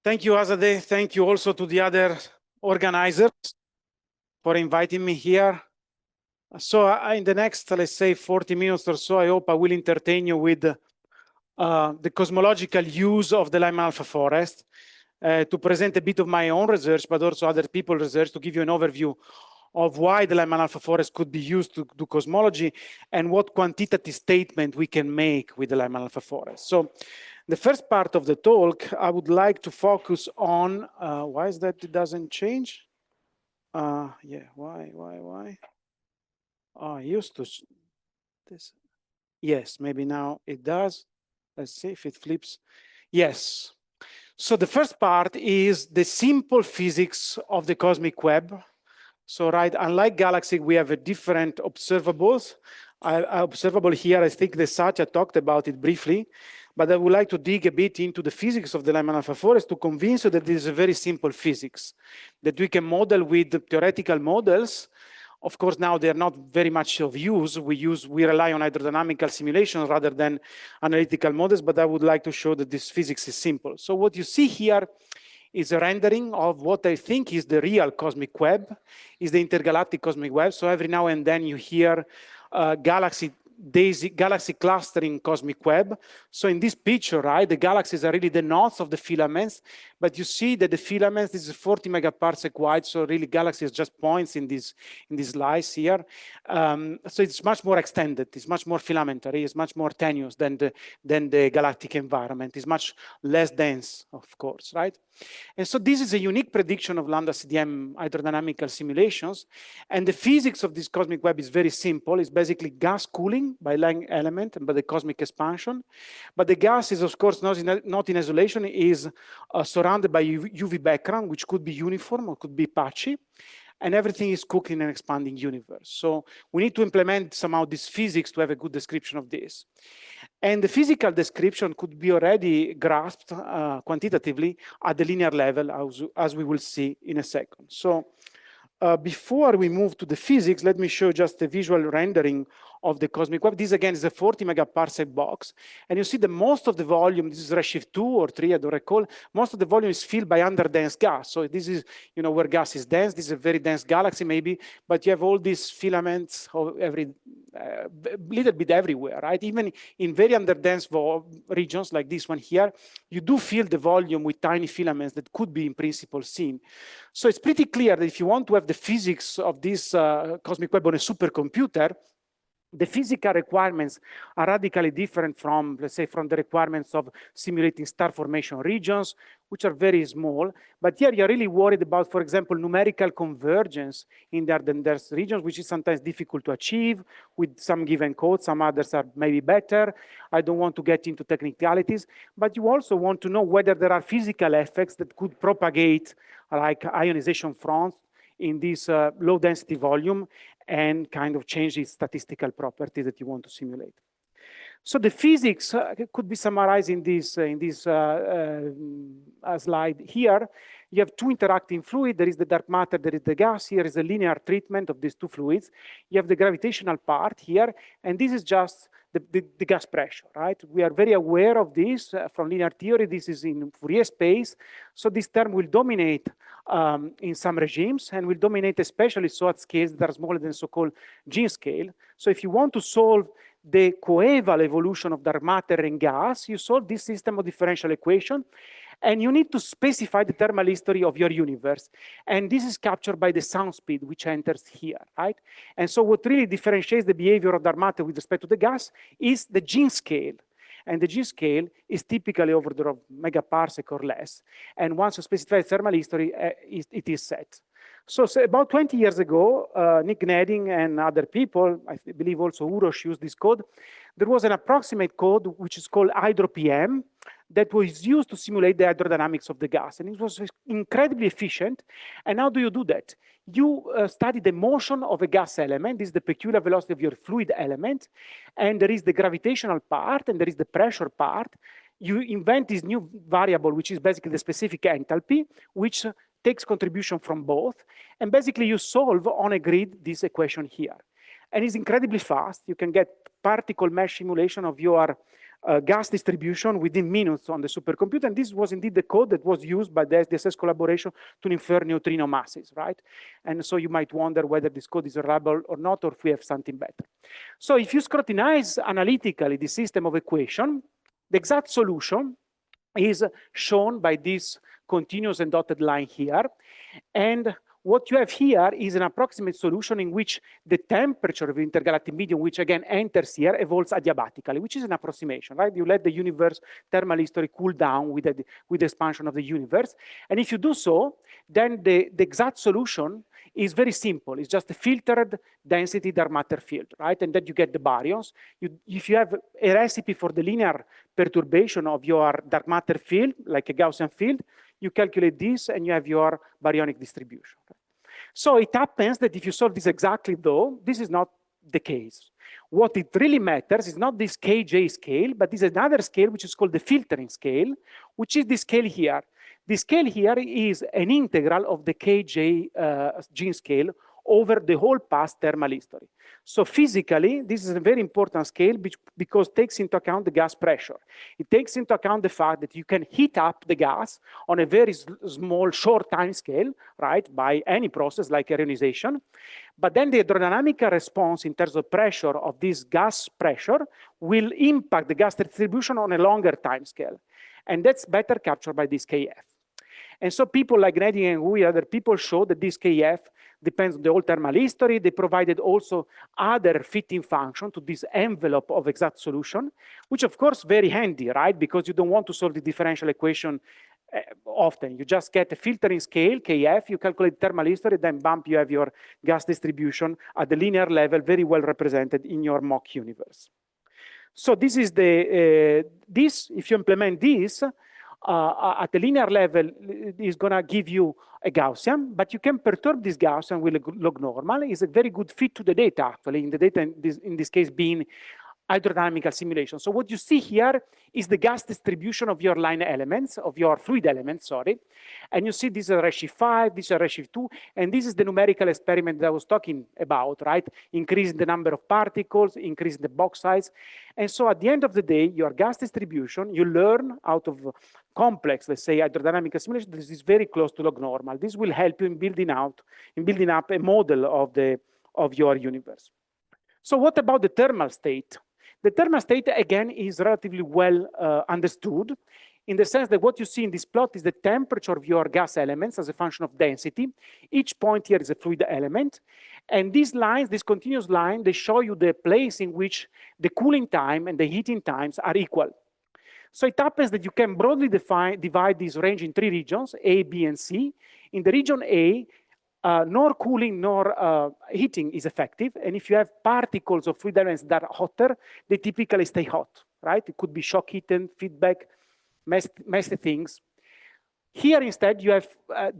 Thank you, Azadeh. Thank you also to the other organizers for inviting me here. So in the next, let's say, 40 minutes or so, I hope I will entertain you with the cosmological use of the Lyman-alpha forest, to present a bit of my own research, but also other people's research, to give you an overview of why the Lyman-alpha forest could be used to do cosmology and what quantitative statement we can make with the Lyman-alpha forest. So the first part of the talk, I would like to focus on, why is that it doesn't change? Yeah, why? Oh, I used to, this. Yes, maybe now it does. Let's see if it flips. Yes. So the first part is the simple physics of the cosmic web. So, right, unlike galaxy, we have a different observables. Observable here, I think the Satya talked about it briefly, but I would like to dig a bit into the physics of the Lyman-alpha forest to convince you that this is a very simple physics that we can model with theoretical models. Of course, now they're not very much of use. We rely on hydrodynamical simulations rather than analytical models, but I would like to show that this physics is simple. So what you see here is a rendering of what I think is the real cosmic web, is the intergalactic cosmic web. So every now and then you hear galaxy clustering cosmic web. So in this picture, right, the galaxies are really the knots of the filaments, but you see that the filaments, this is 40 megaparsec wide, so really galaxies just points in these slice here. So it's much more extended, it's much more filamentary, it's much more tenuous than the galactic environment. It's much less dense, of course, right? And so this is a unique prediction of lambda CDM hydrodynamical simulations. And the physics of this cosmic web is very simple. It's basically gas cooling by Lang element and by the cosmic expansion. But the gas is, of course, not in isolation. It is surrounded by UV background, which could be uniform or could be patchy. And everything is cooked in an expanding universe. So we need to implement somehow this physics to have a good description of this. And the physical description could be already grasped quantitatively at the linear level, as we will see in a second. So before we move to the physics, let me show just a visual rendering of the cosmic web. This again is a 40 megaparsec box. And you see that most of the volume, this is redshift 2 or 3, I don't recall, most of the volume is filled by underdense gas. So this is, you know, where gas is dense. This is a very dense galaxy maybe, but you have all these filaments of every, little bit everywhere, right? Even in very underdense regions like this one here, you do fill the volume with tiny filaments that could be in principle seen. So it's pretty clear that if you want to have the physics of this cosmic web on a supercomputer, the physical requirements are radically different from, let's say, from the requirements of simulating star formation regions, which are very small. But here you're really worried about, for example, numerical convergence in the dense regions, which is sometimes difficult to achieve with some given code. Some others are maybe better. I don't want to get into technicalities, but you also want to know whether there are physical effects that could propagate like ionization fronts in this low density volume and kind of change its statistical properties that you want to simulate. So the physics could be summarized in this slide here. You have two interacting fluids. There is the dark matter, there is the gas. Here is a linear treatment of these two fluids. You have the gravitational part here, and this is just the gas pressure, right? We are very aware of this from linear theory. This is in Fourier space. So this term will dominate in some regimes and will dominate especially so at scales that are smaller than so-called gene scale. So if you want to solve the coeval evolution of dark matter and gas, you solve this system of differential equation, and you need to specify the thermal history of your universe. And this is captured by the sound speed, which enters here, right? And so what really differentiates the behavior of dark matter with respect to the gas is the gene scale. And the gene scale is typically over the megaparsec or less. And once you specify thermal history, it is set. So about 20 years ago, Nick Gneding and other people, I believe also Uroš used this code, there was an approximate code which is called HydroPM that was used to simulate the hydrodynamics of the gas. And it was incredibly efficient. And how do you do that? You study the motion of a gas element. This is the peculiar velocity of your fluid element. And there is the gravitational part, and there is the pressure part. You invent this new variable, which is basically the specific enthalpy, which takes contribution from both. And basically, you solve on a grid this equation here. And it's incredibly fast. You can get particle mesh simulation of your gas distribution within minutes on the supercomputer, and this was indeed the code that was used by the SDSS collaboration to infer neutrino masses, right? And so you might wonder whether this code is reliable or not, or if we have something better. So if you scrutinize analytically the system of equation, the exact solution is shown by this continuous and dotted line here. And what you have here is an approximate solution in which the temperature of the intergalactic medium, which again enters here, evolves adiabatically, which is an approximation, right? You let the universe thermal history cool down with the expansion of the universe. And if you do so, then the exact solution is very simple. It's just a filtered density dark matter field, right? And then you get the baryons. If you have a recipe for the linear perturbation of your dark matter field, like a Gaussian field, you calculate this and you have your baryonic distribution. So it happens that if you solve this exactly, though, this is not the case. What it really matters is not this kj scale, but this is another scale which is called the filtering scale, which is this scale here. The scale here is an integral of the kj gene scale over the whole past thermal history. So physically, this is a very important scale because it takes into account the gas pressure. It takes into account the fact that you can heat up the gas on a very small, short time scale, right, by any process like ionization. But then the hydrodynamic response in terms of pressure of this gas pressure will impact the gas distribution on a longer time scale. And that's better captured by this KF. And so people like Gnedi and Hui, other people show that this KF depends on the whole thermal history. They provided also other fitting function to this envelope of exact solution, which of course very handy, right? Because you don't want to solve the differential equation often. You just get a filtering scale, KF, you calculate thermal history, then bump, you have your gas distribution at the linear level, very well represented in your mock universe. So this is the, if you implement this, at the linear level, is going to give you a Gaussian, but you can perturb this Gaussian with a log normal. It's a very good fit to the data, actually, in the data, in this case, being hydrodynamical simulation. So what you see here is the gas distribution of your line elements, of your fluid elements, sorry. And you see this is a redshift 5, this is a redshift 2, and this is the numerical experiment that I was talking about, right? Increasing the number of particles, increasing the box size. And so at the end of the day, your gas distribution, you learn out of complex, let's say, hydrodynamical simulation, this is very close to log normal. This will help you in building up a model of your universe. So what about the thermal state? The thermal state, again, is relatively well understood in the sense that what you see in this plot is the temperature of your gas elements as a function of density. Each point here is a fluid element. And these lines, this continuous line, they show you the place in which the cooling time and the heating times are equal. So it happens that you can broadly divide this range in 3 regions, A, B, and C. In the region A, nor cooling nor heating is effective. And if you have particles of fluid elements that are hotter, they typically stay hot, right? It could be shock heating, feedback, messy things. Here instead, you have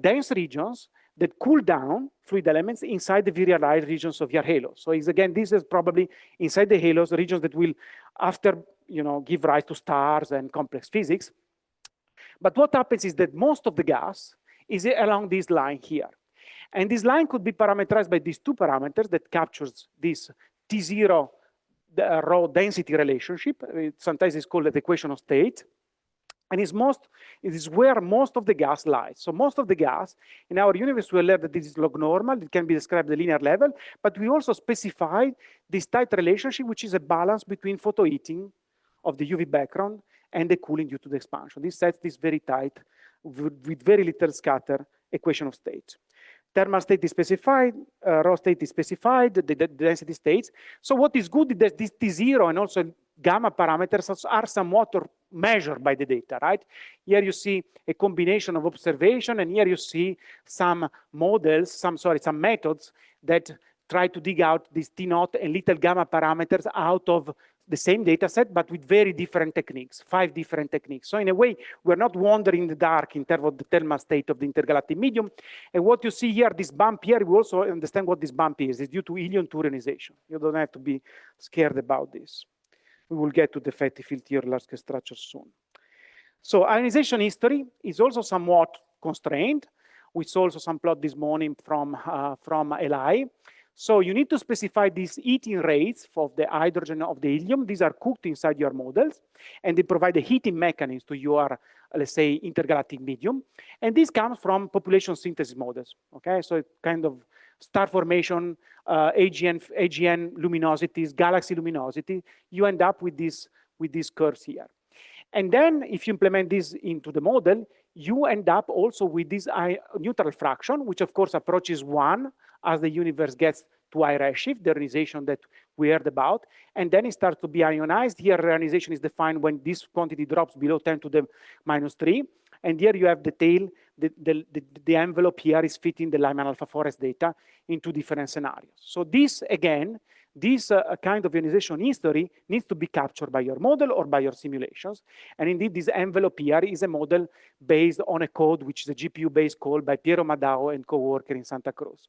dense regions that cool down fluid elements inside the virialized regions of your halo. So again, this is probably inside the halos, regions that will, after, give rise to stars and complex physics. But what happens is that most of the gas is along this line here. And this line could be parameterized by these 2 parameters that captures this T0 raw density relationship. Sometimes it's called the equation of state. And it is where most of the gas lies. So most of the gas in our universe, we learn that this is log normal. It can be described at the linear level, but we also specify this tight relationship, which is a balance between photoheating of the UV background and the cooling due to the expansion. This sets this very tight with very little scatter equation of state. Thermal state is specified, raw state is specified, the density states. So what is good is that this T0 and also gamma parameters are somewhat measured by the data, right? Here you see a combination of observation, and here you see some models, some methods that try to dig out this T0 and little gamma parameters out of the same data set, but with very different techniques, 5 different techniques. So in a way, we're not wandering in the dark in terms of the thermal state of the intergalactic medium. And what you see here, this bump here, we also understand what this bump is. It's due to helium 2 ionization. You don't have to be scared about this. We will get to the fatty field theory large-scale structures soon. So ionization history is also somewhat constrained. We saw also some plot this morning from LI. So you need to specify these heating rates of the hydrogen of the helium. These are cooked inside your models, and they provide a heating mechanism to your, let's say, intergalactic medium. And this comes from population synthesis models, okay? So it's kind of star formation, AGN luminosities, galaxy luminosity. You end up with these curves here. And then if you implement this into the model, you end up also with this neutral fraction, which of course approaches 1 as the universe gets to high redshift, the ionization that we heard about. And then it starts to be ionized. Here, ionization is defined when this quantity drops below 10 to the -3. And here you have the tail, the envelope here is fitting the Lyman-alpha forest data into different scenarios. So this, again, this kind of ionization history needs to be captured by your model or by your simulations. And indeed, this envelope here is a model based on a code, which is a GPU-based code by Piero Madao and co-worker in Santa Cruz.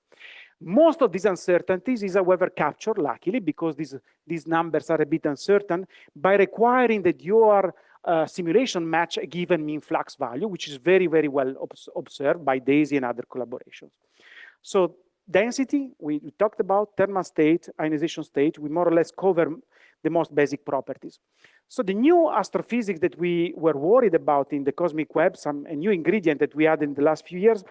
Most of these uncertainties is, however, captured, luckily, because these numbers are a bit uncertain, by requiring that your simulation match a given mean flux value, which is very, very well observed by Daisy and other collaborations. So density, we talked about, thermal state, ionization state, we more or less cover the most basic properties. So the new astrophysics that we were worried about in the cosmic web, a new ingredient that we had in the last few years,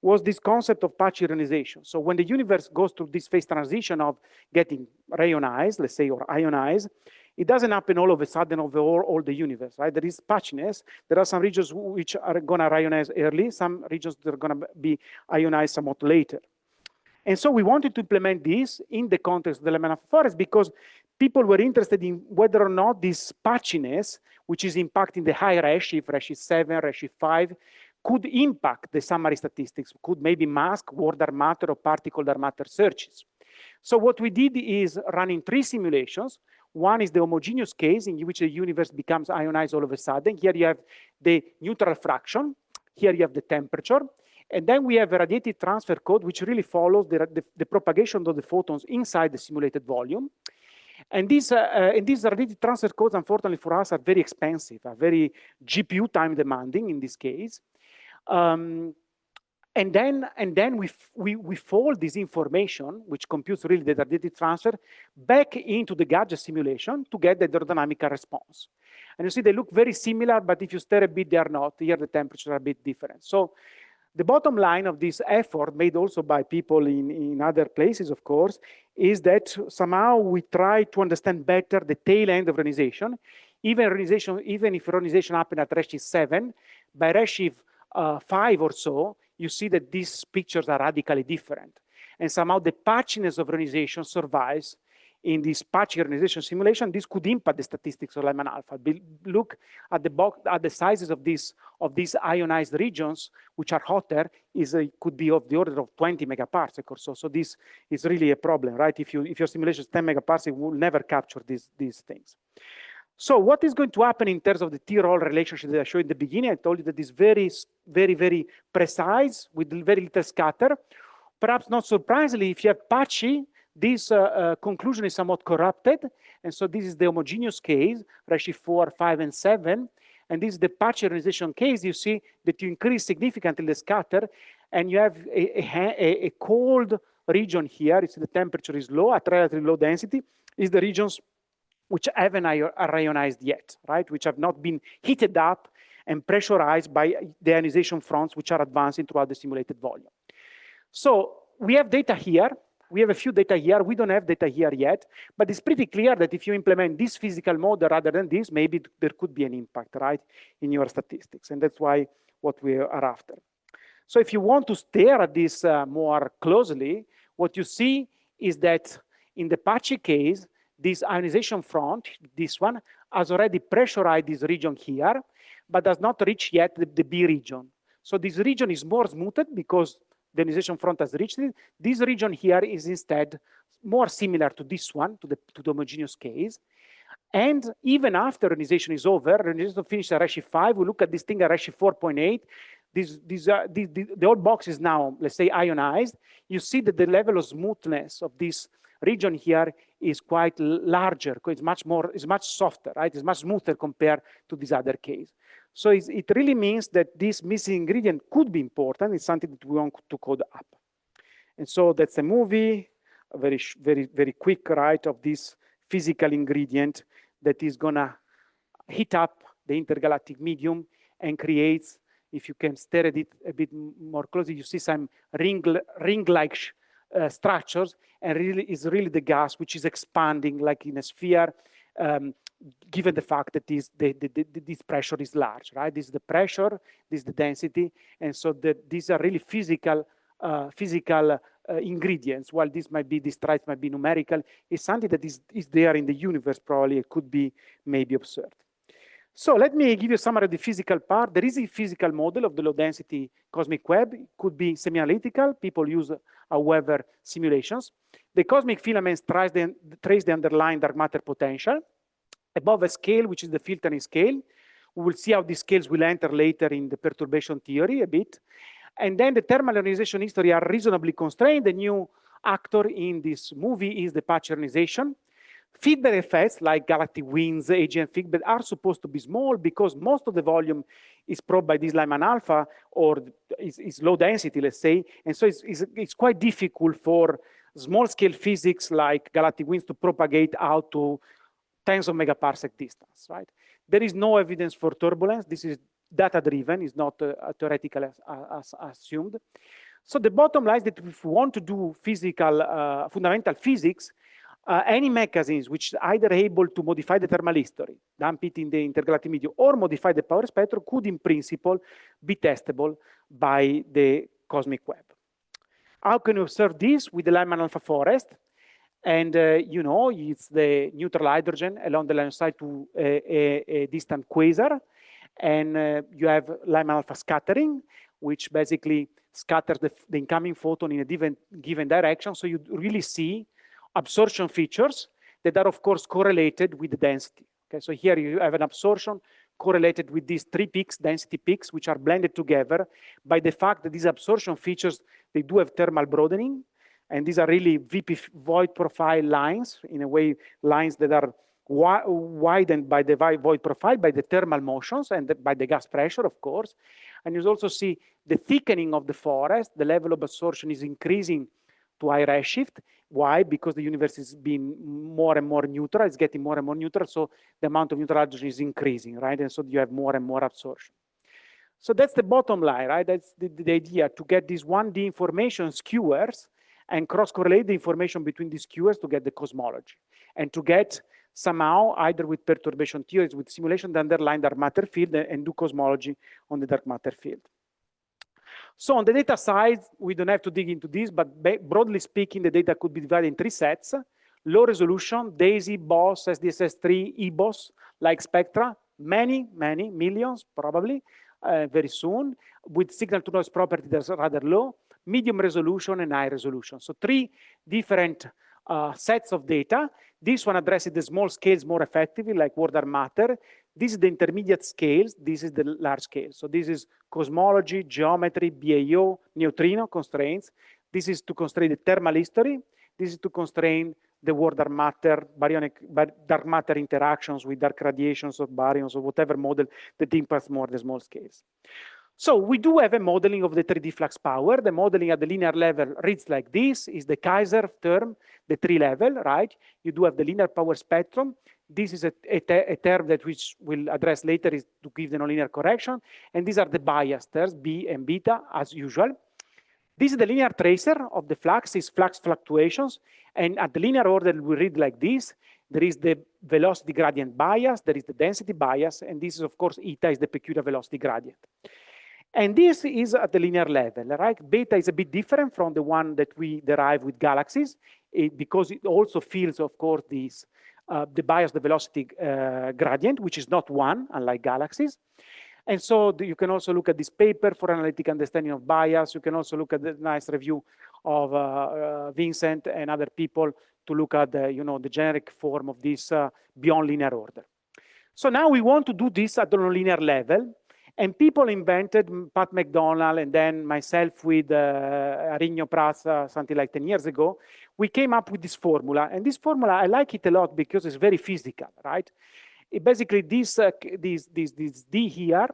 was this concept of patchy ionization. So when the universe goes through this phase transition of getting reionized, let's say, or ionized, it doesn't happen all of a sudden over all the universe, right? There is patchiness. There are some regions which are gonna ionize early, some regions that are gonna be ionized somewhat later. And so we wanted to implement this in the context of the Lyman-alpha forest because people were interested in whether or not this patchiness, which is impacting the high redshift, redshift 7, redshift 5, could impact the summary statistics, could maybe mask world dark matter or particle dark matter searches. So what we did is running 3 simulations. One is the homogeneous case in which the universe becomes ionized all of a sudden. Here you have the neutral fraction. Here you have the temperature. And then we have a radiative transfer code, which really follows the propagation of the photons inside the simulated volume. And these radiative transfer codes, unfortunately for us, are very expensive, are very GPU time demanding in this case. And then we fold this information, which computes really the radiative transfer, back into the gadget simulation to get the hydrodynamical response. And you see they look very similar, but if you stare a bit, they are not. Here the temperatures are a bit different. So the bottom line of this effort, made also by people in other places, of course, is that somehow we try to understand better the tail end of ionization. Even if ionization happens at redshift 7, by redshift 5 or so, you see that these pictures are radically different. And somehow the patchiness of ionization survives in this patchy ionization simulation. This could impact the statistics of Lyman-alpha. Look at the sizes of these ionized regions, which are hotter, could be of the order of 20 megaparsec or so. So this is really a problem, right? If your simulation is 10 megaparsec, it will never capture these things. So what is going to happen in terms of the T-roll relationship that I showed in the beginning? I told you that it's very, very, very precise with very little scatter. Perhaps not surprisingly, if you have patchy, this conclusion is somewhat corrupted. And so this is the homogeneous case, redshift 4, 5, and 7. And this is the patchy ionization case. You see that you increase significantly the scatter, and you have a cold region here. It's the temperature is low at relatively low density. Is the regions which haven't ionized yet, right? Which have not been heated up and pressurized by the ionization fronts, which are advancing throughout the simulated volume. So we have data here. We have a few data here. We don't have data here yet, but it's pretty clear that if you implement this physical model rather than this, maybe there could be an impact, right, in your statistics. And that's why what we are after. So if you want to stare at this more closely, what you see is that in the patchy case, this ionization front, this one, has already pressurized this region here, but does not reach yet the B region. So this region is more smoothed because the ionization front has reached it. This region here is instead more similar to this one, to the homogeneous case. And even after ionization is over, ionization finished at redshift 5, we look at this thing at redshift 4.8. The whole box is now, let's say, ionized. You see that the level of smoothness of this region here is quite larger. It's much softer, right? It's much smoother compared to this other case. So it really means that this missing ingredient could be important. It's something that we want to code up. And so that's a movie very quick, right, of this physical ingredient that is gonna heat up the intergalactic medium and creates, if you can stare at it a bit more closely, you see some ring-like structures, and really is really the gas which is expanding like in a sphere, given the fact that this pressure is large, right? This is the pressure, this is the density, and so these are really physical ingredients. While this traits might be numerical, it's something that is there in the universe. Probably it could be maybe observed. So let me give you a summary of the physical part. There is a physical model of the low density cosmic web. It could be semi-analytical. People use, however, simulations. The cosmic filaments trace the underlying dark matter potential above a scale, which is the filtering scale. We will see how these scales will enter later in the perturbation theory a bit. And then the thermal ionization history are reasonably constrained. The new actor in this movie is the patch ionization. Feedback effects like galactic winds, AGN feedback are supposed to be small because most of the volume is probed by this Lyman-alpha or is low density, let's say. And so it's quite difficult for small scale physics like galactic winds to propagate out to tens of megaparsec distance, right? There is no evidence for turbulence. This is data driven, is not theoretical as assumed. So the bottom line is that if we want to do physical, fundamental physics, any mechanisms which are either able to modify the thermal history, dump it in the intergalactic medium, or modify the power spectrum could in principle be testable by the cosmic web. How can you observe this? With the Lyman-alpha forest. And you know, it's the neutral hydrogen along the line of sight to a distant quasar. And you have Lyman-alpha scattering, which basically scatters the incoming photon in a given direction. So you really see absorption features that are, of course, correlated with the density. Okay, so here you have an absorption correlated with these three peaks, density peaks, which are blended together by the fact that these absorption features, they do have thermal broadening, and these are really VP void profile lines, in a way, lines that are widened by the void profile, by the thermal motions, and by the gas pressure, of course. And you also see the thickening of the forest. The level of absorption is increasing to high redshift. Why? Because the universe is being more and more neutral. It's getting more and more neutral, so the amount of neutral hydrogen is increasing, right? And so you have more and more absorption. So that's the bottom line, right? That's the idea, to get these 1D information skewers and cross-correlate the information between these skewers to get the cosmology, and to get somehow, either with perturbation theories, with simulation, the underlying dark matter field, and do cosmology on the dark matter field. So on the data side, we don't have to dig into this, but broadly speaking, the data could be divided in three sets: low resolution, DAISY, BOSS, SDSS3, EBOS, like spectra, many millions, probably, very soon, with signal to noise property that's rather low, medium resolution, and high resolution. So three different sets of data. This one addresses the small scales more effectively, like word dark matter. This is the intermediate scales. This is the large scale. So this is cosmology, geometry, BAO, neutrino constraints. This is to constrain the thermal history. This is to constrain the word dark matter, dark matter interactions with dark radiations of baryons or whatever model that impacts more the small scales. So we do have a modeling of the 3D flux power. The modeling at the linear level reads like this: is the Kaiser term, the 3 level, right? You do have the linear power spectrum. This is a term that which we'll address later, is to give the nonlinear correction. And these are the bias terms, B and beta, as usual. This is the linear tracer of the flux, is flux fluctuations. And at the linear order, we read like this. There is the velocity gradient bias, there is the density bias, and this is, of course, eta is the peculiar velocity gradient. And this is at the linear level, right? Beta is a bit different from the one that we derive with galaxies, because it also feels, of course, this, the bias, the velocity gradient, which is not one, unlike galaxies. And so you can also look at this paper for analytic understanding of bias. You can also look at the nice review of Vincent and other people to look at the, the generic form of this beyond linear order. So now we want to do this at the nonlinear level. And people invented, Pat McDonald and then myself with Arigno Prats something like 10 years ago, we came up with this formula. And this formula, I like it a lot because it's very physical, right? Basically, this D here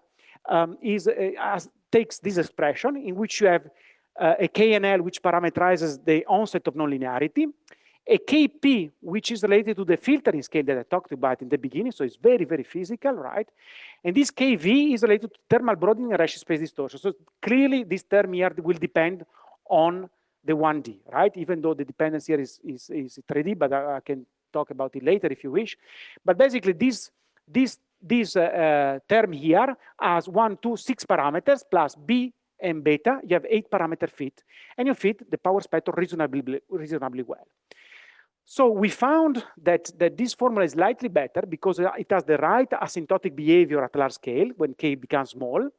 takes this expression in which you have a KNL which parameterizes the onset of nonlinearity. a Kp, which is related to the filtering scale that I talked about in the beginning, so it's very, very physical, right? And this Kv is related to thermal broadening and Redshift space distortion. So clearly this term here will depend on the 1D, right? Even though the dependence here is 3D, but I can talk about it later if you wish. But basically this term here has 1, 2, 6 parameters plus B and beta. You have 8 parameter fit, and you fit the power spectrum reasonably well. So we found that this formula is slightly better because it has the right asymptotic behavior at large scale when K becomes small.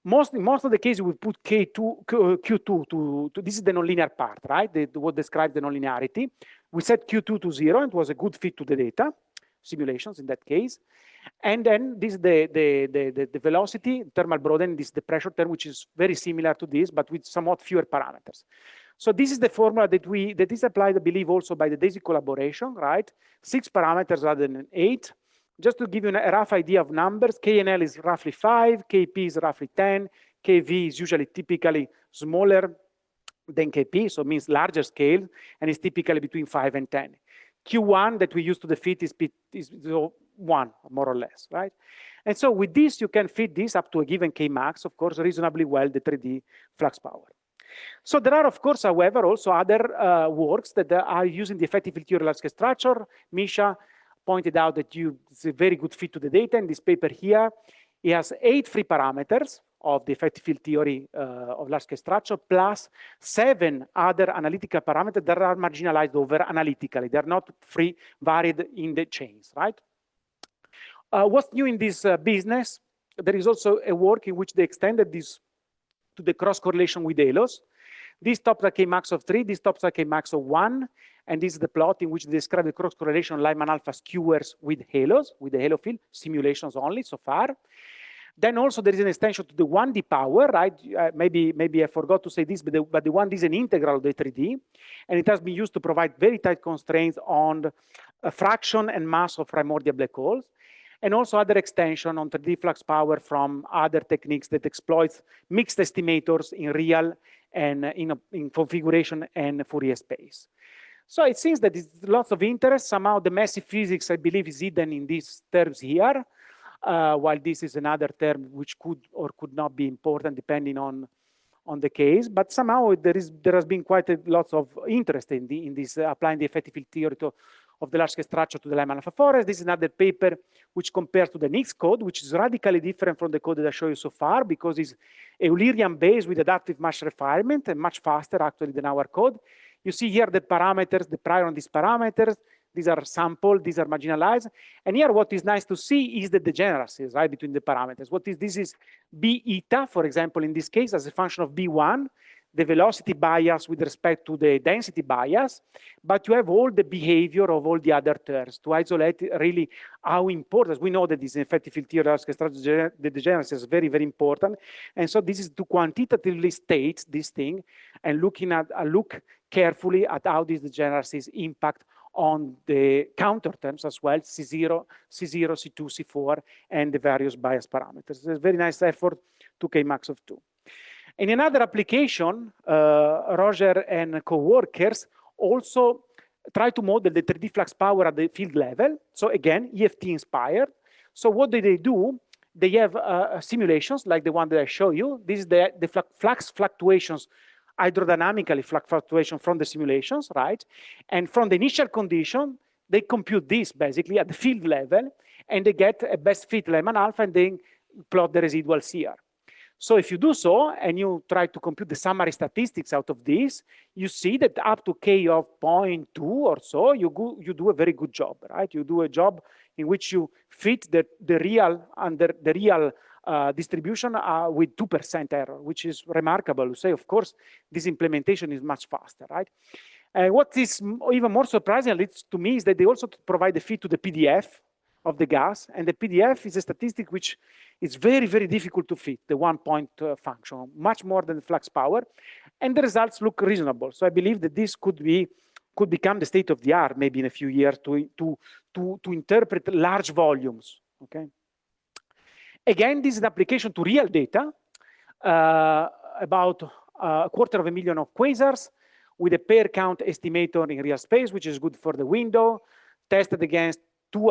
In most of the cases, we put Q2 to this is the nonlinear part, right? What describes the nonlinearity. We set Q2 to 0, and it was a good fit to the data simulations in that case. And then this is the velocity, thermal broadening, this is the pressure term, which is very similar to this, but with somewhat fewer parameters. So this is the formula that is applied, I believe, also by the DESY collaboration, right? 6 parameters rather than 8. Just to give you a rough idea of numbers, KNL is roughly 5, KP is roughly 10, KV is usually typically smaller than KP, so it means larger scale, and is typically between 5 and 10. Q1 that we use to the fit is 1, more or less, right? And so with this, you can fit this up to a given K max, of course, reasonably well, the 3D flux power. So there are, of course, however, also other works that are using the effective field theory large-scale structure. Misha pointed out that it's a very good fit to the data. In this paper here, he has 8 free parameters of the effective field theory of large-scale structure, plus 7 other analytical parameters that are marginalized over analytically. They're not free, varied in the chains, right? What's new in this business? There is also a work in which they extended this to the cross correlation with halos. This stops at K max of 3, this stops at K max of 1, and this is the plot in which they describe the cross correlation Lyman-alpha skewers with halos, with the halo field, simulations only so far. Then also there is an extension to the 1D power, right? Maybe I forgot to say this, but the 1D is an integral of the 3D, and it has been used to provide very tight constraints on fraction and mass of primordial black holes, and also other extension on 3D flux power from other techniques that exploits mixed estimators in real and in configuration and Fourier space. So it seems that there's lots of interest. Somehow the messy physics, I believe, is hidden in these terms here, while this is another term which could or could not be important depending on the case. But somehow there has been quite a lot of interest in this applying the effective field theory of the large-scale structure to the Lyman-alpha forest. This is another paper which compares to the NICS code, which is radically different from the code that I showed you so far because it's Eulerian-based with adaptive mass refinement and much faster actually than our code. You see here the parameters, the prior on these parameters. These are sampled, these are marginalized. And here what is nice to see is the degeneracies, right, between the parameters. This is B eta, for example, in this case, as a function of B1, the velocity bias with respect to the density bias, but you have all the behavior of all the other terms to isolate really how important. We know that this effective field theory the degeneracy is very, very important. And so this is to quantitatively state this thing and look carefully at how these degeneracies impact on the counter terms as well, C0, C2, C4, and the various bias parameters. It's a very nice effort to K max of 2. In another application, Roger and co-workers also try to model the 3D flux power at the field level. So again, EFT inspired. So what do? They have simulations like the one that I show you. This is the flux fluctuations, hydrodynamically flux fluctuation from the simulations, right? And from the initial condition, they compute this basically at the field level, and they get a best fit Lyman-alpha, and then plot the residuals here. So if you do so, and you try to compute the summary statistics out of this, you see that up to K of 0.2 or so, you do a very good job, right? You do a job in which you fit the real under the real distribution with 2% error, which is remarkable. You say, of course, this implementation is much faster, right? What is even more surprising, at least to me, is that they also provide the fit to the PDF of the gas, and the PDF is a statistic which is very, very difficult to fit, the 1-point function, much more than the flux power, and the results look reasonable. So I believe that this could become the state of the art maybe in a few years to interpret large volumes, okay? Again, this is an application to real data, about 250,000 of quasars. with a pair count estimator in real space, which is good for the window, tested against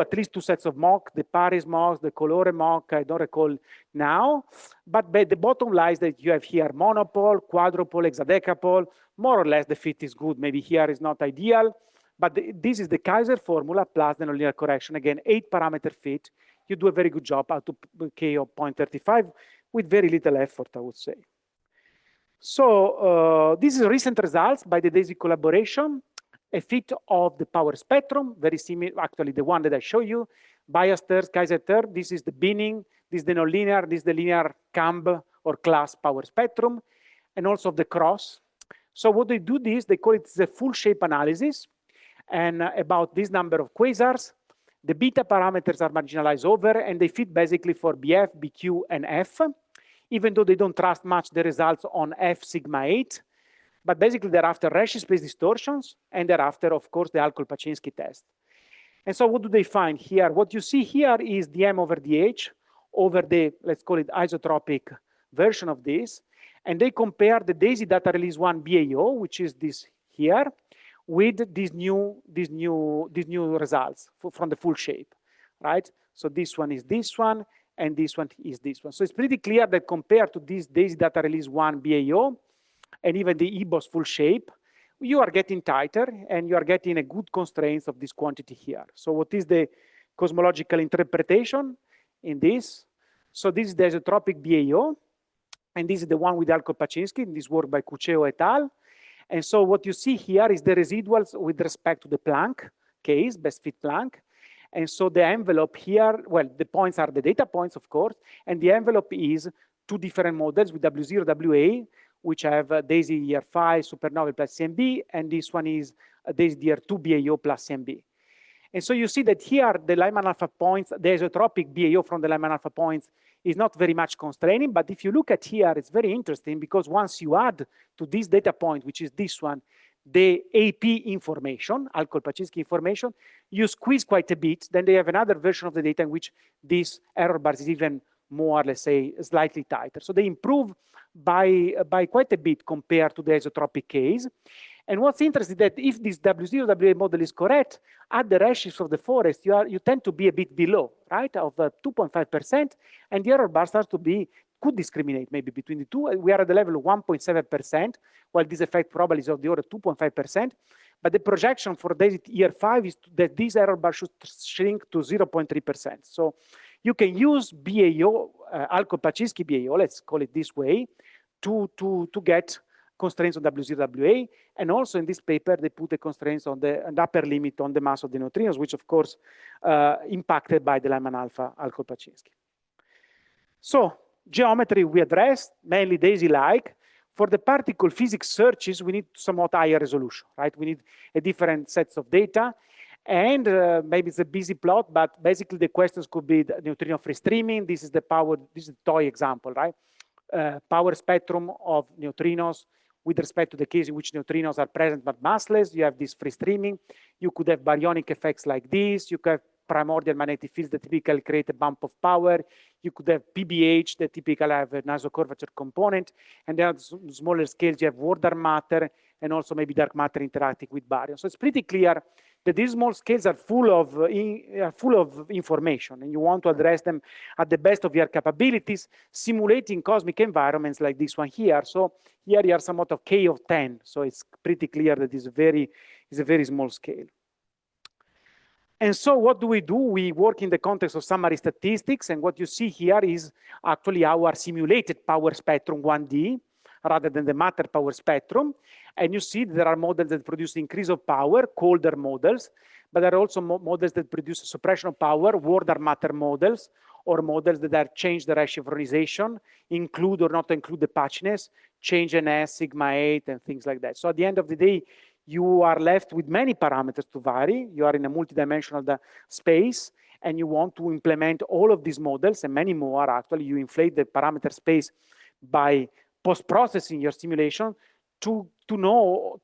at least two sets of mock, the Paris mock, the Colore mock, I don't recall now. But the bottom line is that you have here monopole, quadrupole, hexadecapole, more or less the fit is good. Maybe here is not ideal, but this is the Kaiser formula plus the nonlinear correction. Again, 8 parameter fit. You do a very good job out to K of 0.35 with very little effort, I would say. So this is recent results by the DAISY collaboration. A fit of the power spectrum, very similar, actually the one that I show you. Bias third, Kaiser third, this is the binning, this is the nonlinear, this is the linear CAMB or class power spectrum, and also the cross. So what they do this, they call it the full shape analysis, and about this number of quasars, the beta parameters are marginalized over, and they fit basically for BF, BQ, and F, even though they don't trust much the results on F sigma 8. But basically, they're after Resch's space distortions, and they're after, of course, the Alcol-Paczynski test. And so what do they find here? What you see here is dm over dh over the, let's call it, isotropic version of this. And they compare the DAISY data release 1 BAO, which is this here, with these new results from the full shape, right? So this one is this one, and this one is this one. So it's pretty clear that compared to this DAISY data release 1 BAO, and even the EBOS full shape, you are getting tighter and you are getting a good constraints of this quantity here. So what is the cosmological interpretation in this? So this is the isotropic BAO, and this is the one with Alcol-Paczynski, in this work by Cuceo et al. And so what you see here is the residuals with respect to the Planck case, best fit Planck. And so the envelope here, well, the points are the data points, of course, and the envelope is two different models with W0, WA, which have DAISY year 5 supernova plus CMB, and this one is DAISY year 2 BAO plus CMB. And so you see that here the Lyman-alpha points, the isotropic BAO from the Lyman-alpha points is not very much constraining, but if you look at here, it's very interesting because once you add to this data point, which is this one, the AP information, Alcol-Paczynski information, you squeeze quite a bit, then they have another version of the data in which this error bar is even more, let's say, slightly tighter. So they improve by quite a bit compared to the isotropic case. And what's interesting that if this W0, WA model is correct, at the redshifts of the forest, you tend to be a bit below, right, of 2.5%, and the error bar starts to be, could discriminate maybe between the two. We are at the level of 1.7%, while this effect probably is of the order 2.5%. But the projection for DAISY year 5 is that this error bar should shrink to 0.3%. So you can use BAO, Alcol-Paczynski BAO, let's call it this way, to get constraints on W0, WA. And also in this paper, they put the constraints on the upper limit on the mass of the neutrinos, which of course impacted by the Lyman-alpha Alcol-Paczynski. So geometry we addressed, mainly DAISY-like. For the particle physics searches, we need somewhat higher resolution, right? We need a different sets of data. And maybe it's a busy plot, but basically the questions could be the neutrino free streaming. This is the power, this is the toy example, right? Power spectrum of neutrinos with respect to the case in which neutrinos are present but massless. You have this free streaming. You could have baryonic effects like this. You could have primordial magnetic fields that typically create a bump of power. You could have PBH that typically have an isocurvature component. And then on smaller scales, you have war dark matter and also maybe dark matter interacting with baryons. So it's pretty clear that these small scales are full of information, and you want to address them at the best of your capabilities, simulating cosmic environments like this one here. So here you are somewhat of K of 10. So it's pretty clear that it's a very small scale. And so what do? We work in the context of summary statistics, and what you see here is actually our simulated power spectrum 1D, rather than the matter power spectrum. And you see there are models that produce increase of power, colder models, but there are also models that produce suppression of power, warder matter models, or models that are change the redshift organization, include or not include the patchiness, change NS, sigma 8, and things like that. So at the end of the day, you are left with many parameters to vary. You are in a multidimensional space, and you want to implement all of these models, and many more actually. You inflate the parameter space by post-processing your simulation to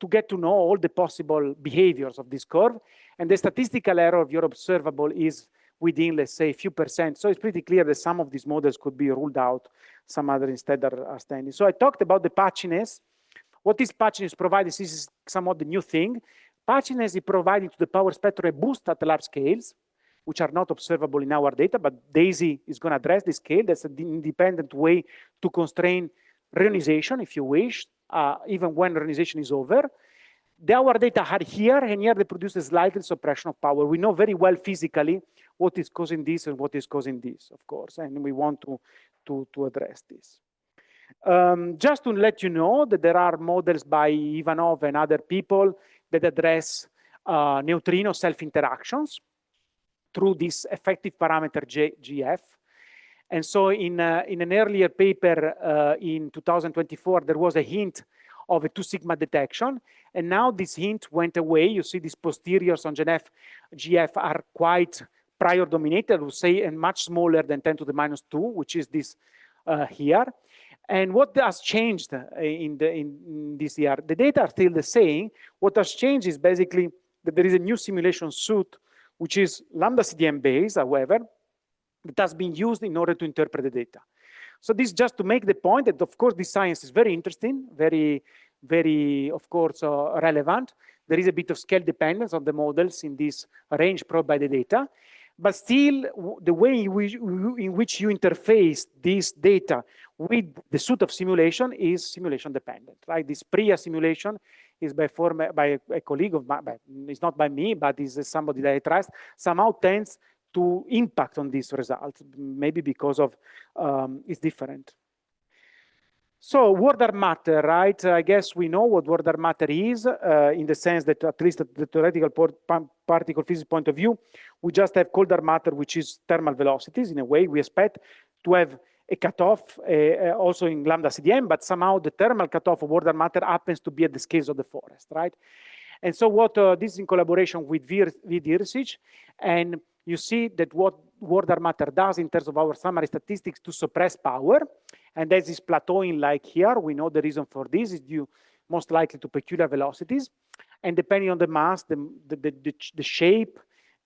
get to know all the possible behaviors of this curve. And the statistical error of your observable is within, let's say, a few percent. So it's pretty clear that some of these models could be ruled out, some other instead are standing. So I talked about the patchiness What is patchiness provided? This is somewhat the new thing. Patchiness is providing to the power spectrum a boost at large scales, which are not observable in our data, but DAISY is going to address this scale. That's an independent way to constrain reionization, if you wish, even when reionization is over. Our data are here, and here they produce a slight suppression of power. We know very well physically what is causing this and what is causing this, of course, and we want to address this. Just to let you know that there are models by Ivanov and other people that address neutrino self-interactions through this effective parameter GF. And so in an earlier paper in 2024, there was a hint of a 2 sigma detection. And now this hint went away. You see these posteriors on GF are quite prior dominated, I would say, and much smaller than 10 to the minus 2, which is this here. And what has changed in this year? The data are still the same. What has changed is basically that there is a new simulation suite, which is lambda CDM based, however, that has been used in order to interpret the data. So this just to make the point that, of course, this science is very interesting, very, very, of course, relevant. There is a bit of scale dependence on the models in this range probed by the data. But still, the way in which you interface this data with the suite of simulation is simulation dependent, right? This PRIA simulation is by a colleague of mine, it's not by me, but is somebody that I trust, somehow tends to impact on this result, maybe because of it's different. So word dark matter, right? I guess we know what word dark matter is in the sense that at least at the theoretical particle physics point of view, we just have cold dark matter, which is thermal velocities. In a way, we expect to have a cutoff also in lambda CDM, but somehow the thermal cutoff of word dark matter happens to be at the scales of the forest, right? And so what this is in collaboration with VDIRSIC, and you see that what word dark matter does in terms of our summary statistics to suppress power, and as is plateauing like here, we know the reason for this is due most likely to peculiar velocities, and depending on the mass, the shape,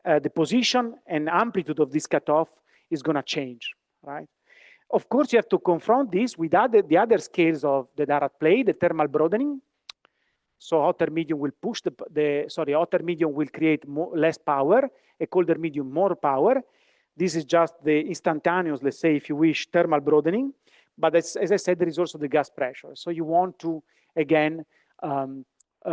the position and amplitude of this cutoff is going to change, right? Of course, you have to confront this with the other scales that are at play, the thermal broadening. So hotter medium will push hotter medium will create less power, a colder medium more power. This is just the instantaneous, let's say, if you wish, thermal broadening. But as I said, there is also the gas pressure. So you want to, again,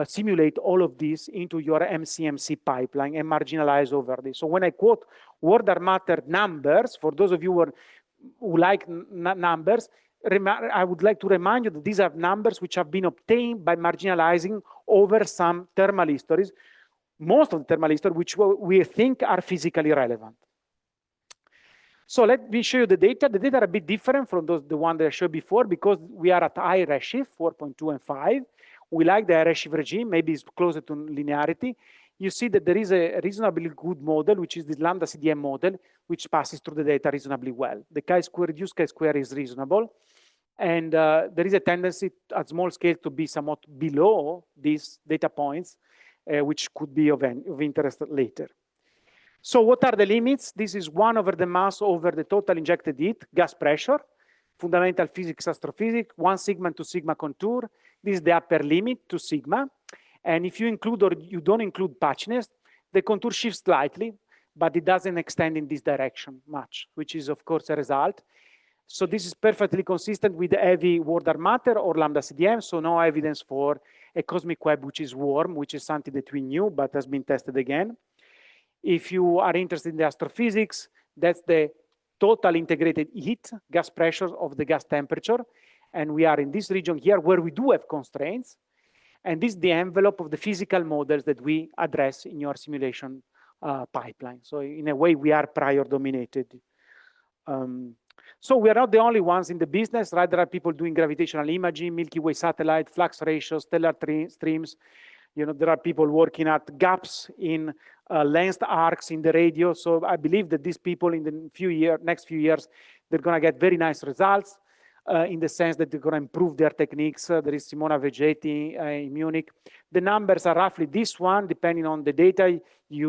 simulate all of this into your MCMC pipeline and marginalize over this. So when I quote word dark matter numbers, for those of you who like numbers, I would like to remind you that these are numbers which have been obtained by marginalizing over some thermal histories, most of the thermal history, which we think are physically relevant. So let me show you the data. The data are a bit different from the one that I showed before because we are at high redshift, 4.2 and 5. We like the redshift regime, maybe it's closer to linearity. You see that there is a reasonably good model, which is the lambda CDM model, which passes through the data reasonably well. The chi-square, reduced chi-square is reasonable. And there is a tendency at small scale to be somewhat below these data points, which could be of interest later. So what are the limits? This is 1 over the mass over the total injected heat, gas pressure, fundamental physics, astrophysics, 1 sigma and 2 sigma contour. This is the upper limit, 2 sigma. And if you include or you don't include patchiness, the contour shifts slightly, but it doesn't extend in this direction much, which is of course a result. So this is perfectly consistent with heavy word dark matter or lambda CDM, so no evidence for a cosmic web which is warm, which is something that we knew but has been tested again. If you are interested in the astrophysics, that's the total integrated heat, gas pressure of the gas temperature. And we are in this region here where we do have constraints. And this is the envelope of the physical models that we address in your simulation pipeline. So in a way, we are prior dominated. So we are not the only ones in the business, right? There are people doing gravitational imaging, Milky Way satellite, flux ratios, stellar streams. You know, there are people working at gaps in length arcs in the radio. So I believe that these people in the next few years, they're going to get very nice results in the sense that they're going to improve their techniques. There is Simona Vegetti in Munich. The numbers are roughly this one, depending on the data you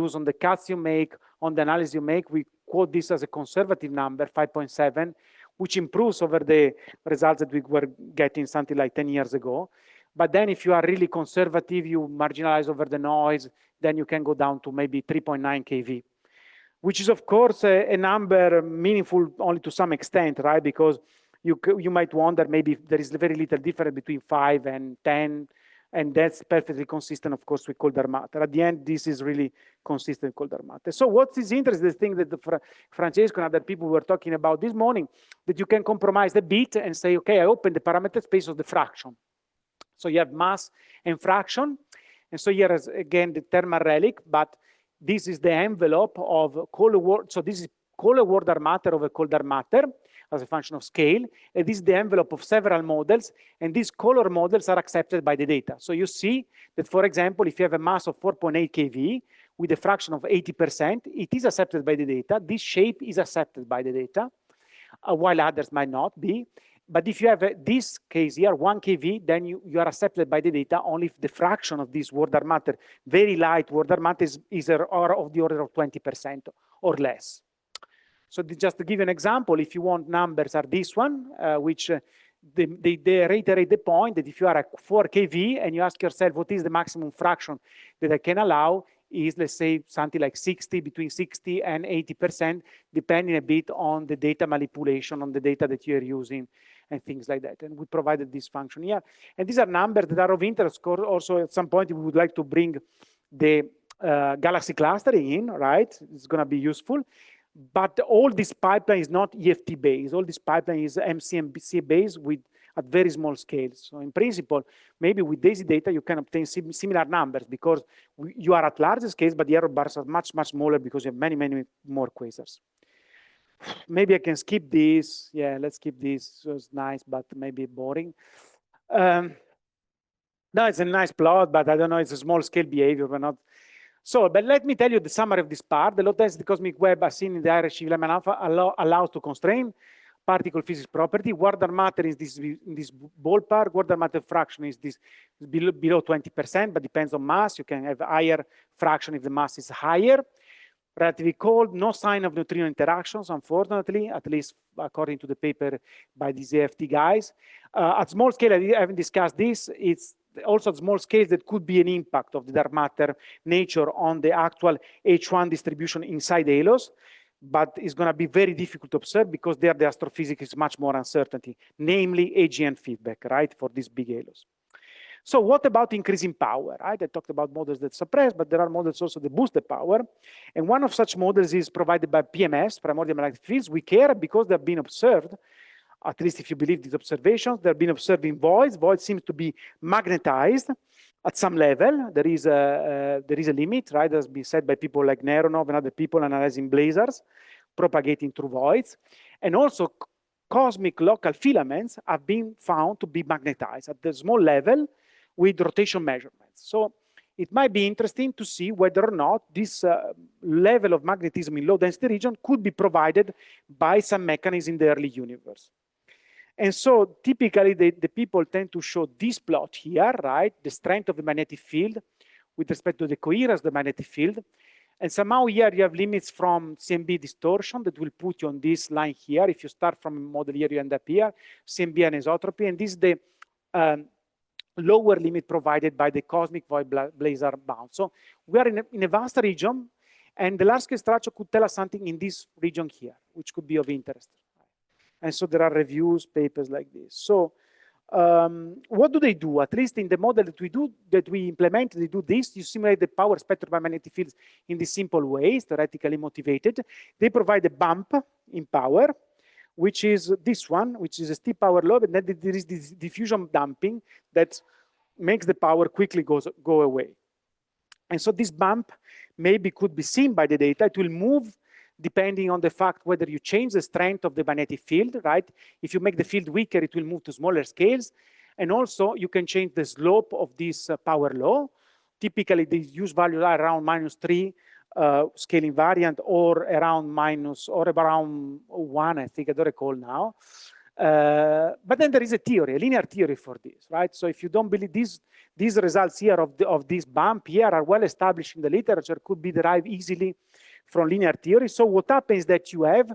use, on the cuts you make, on the analysis you make. We quote this as a conservative number, 5.7, which improves over the results that we were getting something like 10 years ago. But then if you are really conservative, you marginalize over the noise, then you can go down to maybe 3.9 kV, which is of course a number meaningful only to some extent, right? Because you might wonder maybe there is very little difference between 5 and 10, and that's perfectly consistent, of course, with colder matter. At the end, this is really consistent with colder matter. So what is interesting, the thing that Francesco and other people were talking about this morning, that you can compromise a bit and say, okay, I open the parameter space of the fraction. So you have mass and fraction. And so here is, again, the thermal relic, but this is the envelope of color. So this is color dark matter over colder matter as a function of scale. And this is the envelope of several models. And these color models are accepted by the data. So you see that, for example, if you have a mass of 4.8 kV with a fraction of 80%, it is accepted by the data. This shape is accepted by the data, while others might not be. But if you have this case here, 1 kV, then you are accepted by the data only if the fraction of this dark matter, very light dark matter, is of the order of 20% or less. So just to give you an example, if you want numbers are this one, which they reiterate the point that if you are at 4 kV and you ask yourself what is the maximum fraction that I can allow, is, let's say, something like 60, between 60 and 80%, depending a bit on the data manipulation, on the data that you're using, and things like that. And we provided this function here. And these are numbers that are of interest. Also, at some point, we would like to bring the galaxy clustering in, right? It's going to be useful. But all this pipeline is not EFT based. All this pipeline is MCMC based at very small scales. So in principle, maybe with DAISY data, you can obtain similar numbers because you are at larger scales, but the error bars are much, much smaller because you have many, many more quasars. Maybe I can skip this. Yeah, let's skip this. So it's nice, but maybe boring. No, it's a nice plot, but I don't know, it's a small scale behavior, but not. So, but let me tell you the summary of this part. The low density cosmic web as seen in the hierarchy of Lyman-alpha allows to constrain particle physics property. Dark matter is in this ballpark. Dark matter fraction is this below 20%, but depends on mass. You can have a higher fraction if the mass is higher. Relatively cold, no sign of neutrino interactions, unfortunately, at least according to the paper by these AFT guys. At small scale, I haven't discussed this. It's also at small scales that could be an impact of the dark matter nature on the actual H1 distribution inside halos, but it's going to be very difficult to observe because there the astrophysics is much more uncertainty, namely AGN feedback, right, for these big halos. So what about increasing power, right? I talked about models that suppress, but there are models also that boost the power. And one of such models is provided by PMS, primordial magnetic fields. We care because they've been observed, at least if you believe these observations, they've been observed in voids. Voids seem to be magnetized at some level. There is a limit, right? That's been said by people like Neronov and other people analyzing blazars, propagating through voids. And also cosmic local filaments have been found to be magnetized at the small level with rotation measurements. So it might be interesting to see whether or not this level of magnetism in low density region could be provided by some mechanism in the early universe. And so typically the people tend to show this plot here, right? The strength of the magnetic field with respect to the coherence of the magnetic field. And somehow here you have limits from CMB distortion that will put you on this line here. If you start from a model here, you end up here, CMB anisotropy. And this is the lower limit provided by the cosmic void blazar bound. So we are in a vast region, and the large scale structure could tell us something in this region here, which could be of interest. And so there are reviews, papers like this. So what do they do? At least in the model that we implement, they do this. You simulate the power spectrum by magnetic fields in this simple way, theoretically motivated. They provide a bump in power, which is this one, which is a steep power low, and then there is this diffusion damping that makes the power quickly go away. And so this bump maybe could be seen by the data. It will move depending on the fact whether you change the strength of the magnetic field, right? If you make the field weaker, it will move to smaller scales. And also you can change the slope of this power law. Typically the use values are around -3 scale invariant, or around around 1, I think, I don't recall now. But then there is a theory, a linear theory for this, right? So if you don't believe these results here of this bump here are well established in the literature, could be derived easily from linear theory. So what happens is that you have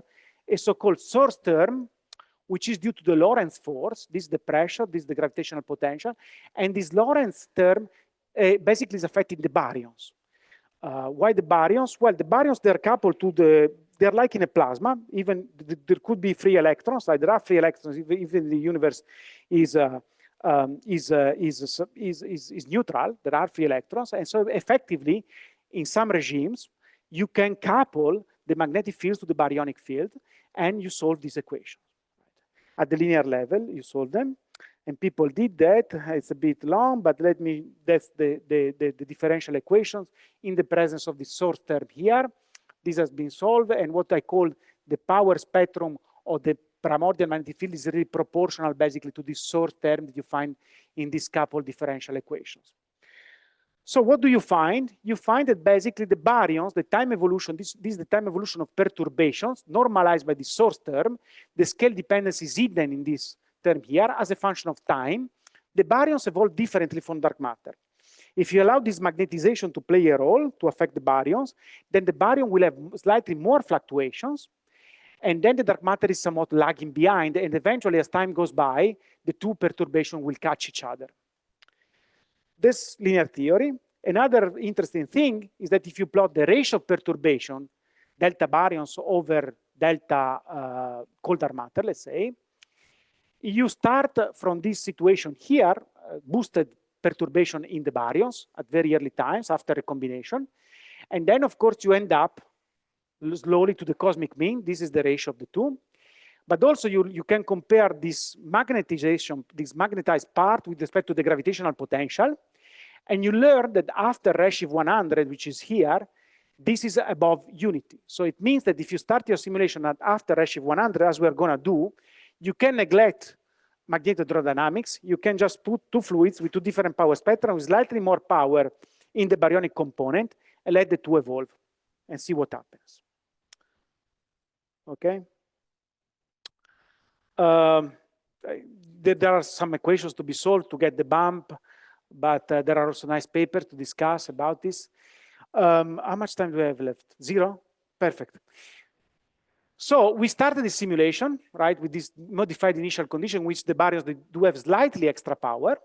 a so-called source term which is due to the Lorentz force. This is the pressure, this is the gravitational potential, and this Lorentz term basically is affecting the baryons. Why the baryons? Well, the baryons, they're coupled to they're like in a plasma. Even there could be free electrons, like there are free electrons, even the universe is neutral. There are free electrons, and so effectively, in some regimes, you can couple the magnetic fields to the baryonic field, and you solve these equations. At the linear level, you solve them, and people did that. It's a bit long, but that's the differential equations in the presence of the source term here. This has been solved, and what I call the power spectrum of the primordial magnetic field is really proportional basically to this source term that you find in these coupled differential equations. So what do you find? You find that basically the baryons, the time evolution, this is the time evolution of perturbations normalized by the source term. The scale dependency is hidden in this term here as a function of time. The baryons evolve differently from dark matter. If you allow this magnetization to play a role to affect the baryons, then the baryon will have slightly more fluctuations, and then the dark matter is somewhat lagging behind, and eventually as time goes by, the two perturbations will catch each other. This linear theory. Another interesting thing is that if you plot the ratio of perturbation, delta baryons over delta cold dark matter, let's say, you start from this situation here, boosted perturbation in the baryons at very early times after a combination. And then, of course, you end up slowly to the cosmic mean. This is the ratio of the two. But also, you can compare this magnetization, this magnetized part with respect to the gravitational potential. And you learn that after redshift 100, which is here, this is above unity. So it means that if you start your simulation at after redshift 100, as we're going to do, you can neglect magnetodynamics. You can just put two fluids with two different power spectra with slightly more power in the baryonic component and let the two evolve and see what happens. Okay. There are some equations to be solved to get the bump, but there are also nice papers to discuss about this. How much time do we have left? 0? Perfect. So we started the simulation, right, with this modified initial condition, which the baryons do have slightly extra power,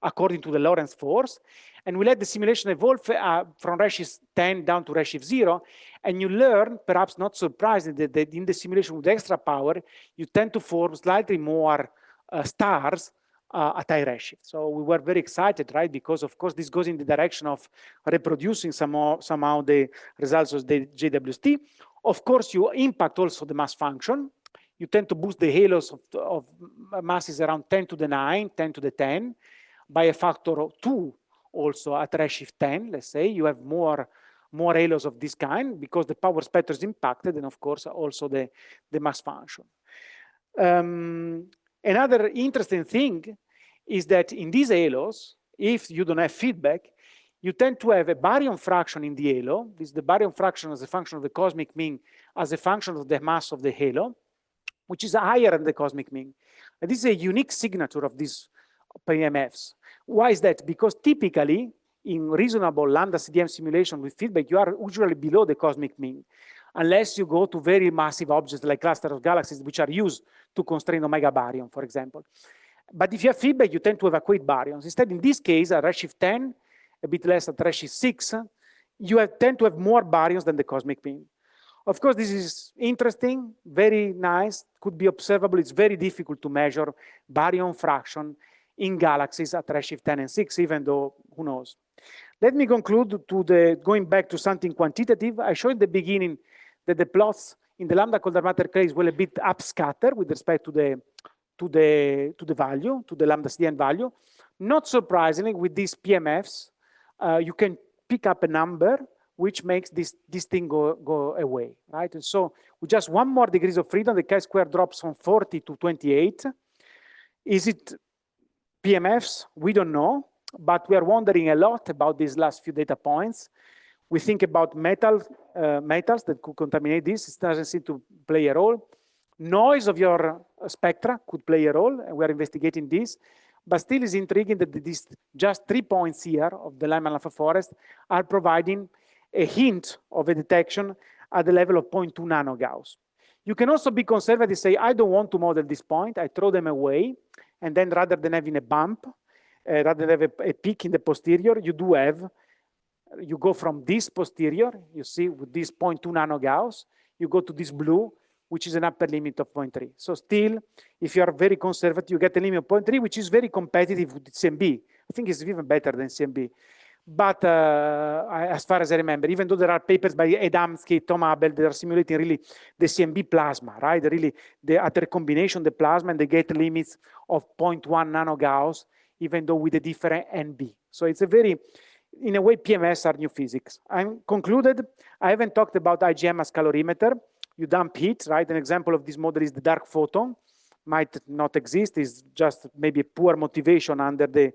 according to the Lorentz force. And we let the simulation evolve from redshift 10 down to redshift 0. And you learn, perhaps not surprisingly, that in the simulation with extra power, you tend to form slightly more stars at high redshift. So we were very excited, right? Because, of course, this goes in the direction of reproducing somehow the results of the JWST. Of course, you impact also the mass function. You tend to boost the halos of masses around 10 to the 9, 10 to the 10, by a factor of 2 also at redshift 10, let's say. You have more halos of this kind because the power spectrum is impacted, and of course also the mass function. Another interesting thing is that in these halos, if you don't have feedback, you tend to have a baryon fraction in the halo. This is the baryon fraction as a function of the cosmic mean, as a function of the mass of the halo, which is higher than the cosmic mean. And this is a unique signature of these PMFs. Why is that? Because typically, in reasonable lambda CDM simulation with feedback, you are usually below the cosmic mean, unless you go to very massive objects like clusters of galaxies, which are used to constrain omega baryon, for example. But if you have feedback, you tend to evacuate baryons. Instead, in this case, at redshift 10, a bit less at redshift 6, you tend to have more baryons than the cosmic mean. Of course, this is interesting, very nice, could be observable. It's very difficult to measure baryon fraction in galaxies at redshift 10 and 6, even though, who knows. Let me conclude going back to something quantitative. I showed at the beginning that the plots in the lambda cold dark matter case were a bit upscatter with respect to the value, to the lambda CDN value. Not surprisingly, with these PMFs, you can pick up a number which makes this thing go away, right? And so with just 1 more degrees of freedom, the chi-square drops from 40 to 28. Is it PMFs? We don't know, but we are wondering a lot about these last few data points. We think about metals that could contaminate this. It doesn't seem to play a role. Noise of your spectra could play a role, and we're investigating this. But still is intriguing that these just 3 points here of the Lyman-alpha forest are providing a hint of a detection at the level of 0.2 nanogauss. You can also be conservative, say, I don't want to model this point, I throw them away, and then rather than having a bump, rather than have a peak in the posterior, you do have, you go from this posterior, you see, with this 0.2 nanogauss, you go to this blue, which is an upper limit of 0.3. So still, if you are very conservative, you get a limit of 0.3, which is very competitive with CMB. I think it's even better than CMB. But as far as I remember, even though there are papers by Adamski, Tom Abel, they are simulating really the CMB plasma, right? Really, at the recombination, the plasma, and they get limits of 0.1 nanogauss, even though with a different NB. So it's a very, in a way, PMS are new physics. I'm concluded. I haven't talked about IgM as calorimeter. You dump heat, right? An example of this model is the dark photon. Might not exist, is just maybe a poor motivation under the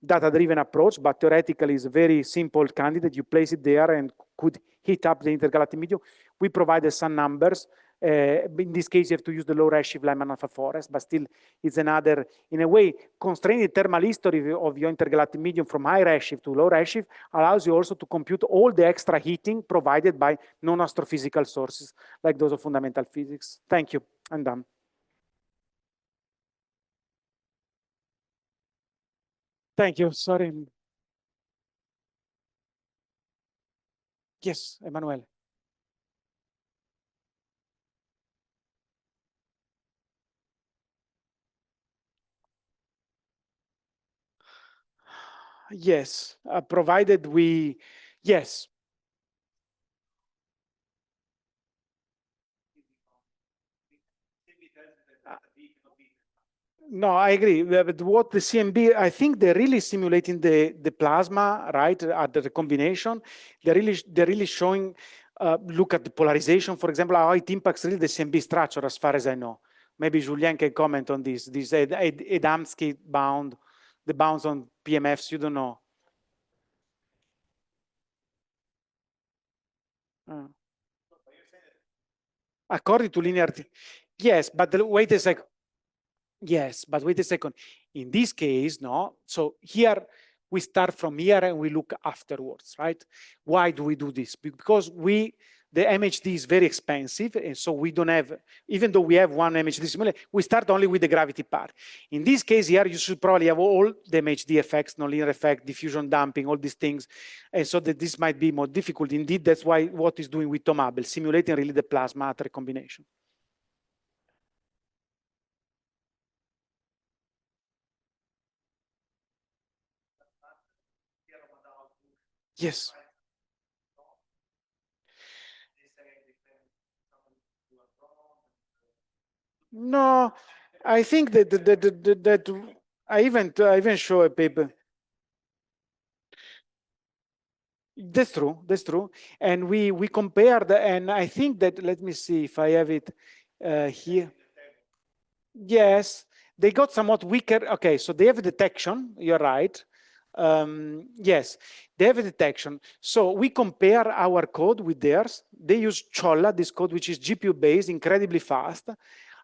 data-driven approach, but theoretically is a very simple candidate. You place it there and could heat up the intergalactic medium. We provided some numbers. In this case, you have to use the low redshift Lyman-alpha forest, but still it's another, in a way, constraining the thermal history of your intergalactic medium from high redshift to low redshift allows you also to compute all the extra heating provided by non-astrophysical sources, like those of fundamental physics. Thank you. I'm done. Thank you. Sorry. Yes, Emmanuel. Yes, provided we, yes. No, I agree. But what the CMB, I think they're really simulating the plasma, right, at the combination. They're really showing, look at the polarization, for example, how it impacts really the CMB structure, as far as I know. Maybe Julien can comment on this Adamski bound, the bounds on PMFs, you don't know. According to linear, yes, but wait a second. Yes, but wait a second. In this case, no. So here we start from here and we look afterwards, right? Why do we do this? Because the MHD is very expensive, and so we don't have, even though we have one MHD simulator, we start only with the gravity part. In this case here, you should probably have all the MHD effects, nonlinear effect, diffusion damping, all these things. And so that this might be more difficult. Indeed, that's why what is doing with Tom Abel, simulating really the plasma at recombination. Yes. No, I think that I even show a paper. That's true. That's true. And we compared, and I think that, let me see if I have it here. Yes, they got somewhat weaker. Okay, so they have a detection. You're right. Yes, they have a detection. So we compare our code with theirs. They use Cholla, this code, which is GPU based, incredibly fast.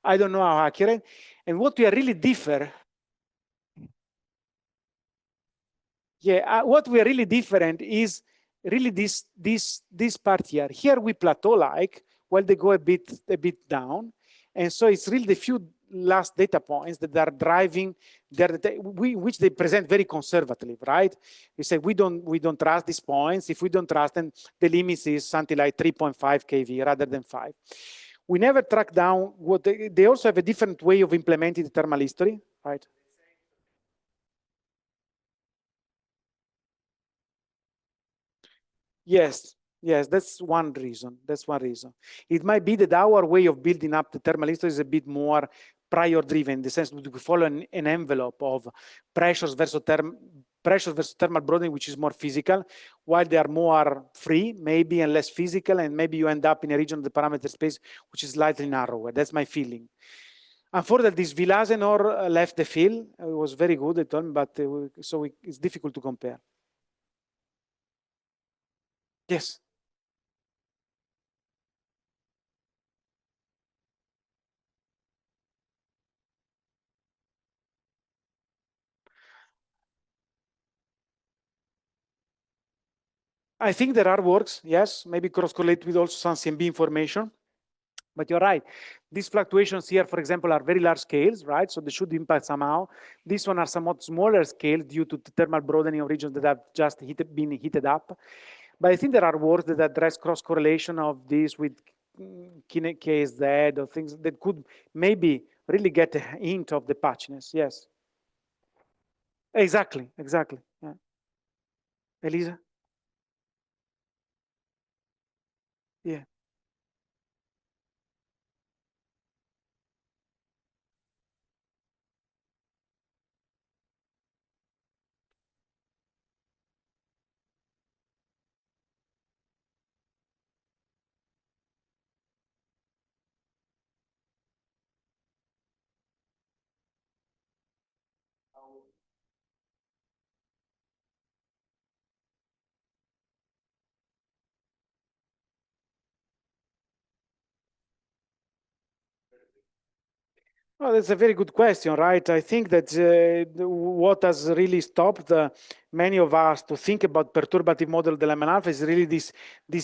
I don't know how accurate. And what we are really differ. Yeah, what we are really different is really this part here. Here we plateau like, while they go a bit down, and so it's really the few last data points that are driving which they present very conservatively, right? We say we don't trust these points. If we don't trust them, the limit is something like 3.5 kV rather than 5. We never track down what they also have a different way of implementing the thermal history, right? Yes, yes, that's one reason. That's one reason. It might be that our way of building up the thermal history is a bit more prior driven, in the sense that we follow an envelope of pressures versus thermal broadening, which is more physical, while they are more free, maybe, and less physical, and maybe you end up in a region of the parameter space which is slightly narrower. That's my feeling. Unfortunately, this Villasenor left the field. It was very good, they told me, but it's difficult to compare. Yes. I think there are works, yes, maybe cross-correlate with also some CMB information. But you're right. These fluctuations here, for example, are very large scales, right? So they should impact somehow. These one are somewhat smaller scales due to the thermal broadening of regions that have just been heated up. But I think there are works that address cross correlation of this with KZ or things that could maybe really get a hint of the patchiness. Yes. Exactly. Exactly. Yeah. Elisa? Yeah. Well, that's a very good question, right? I think that what has really stopped many of us to think about perturbative model of the Lyman-alpha is really this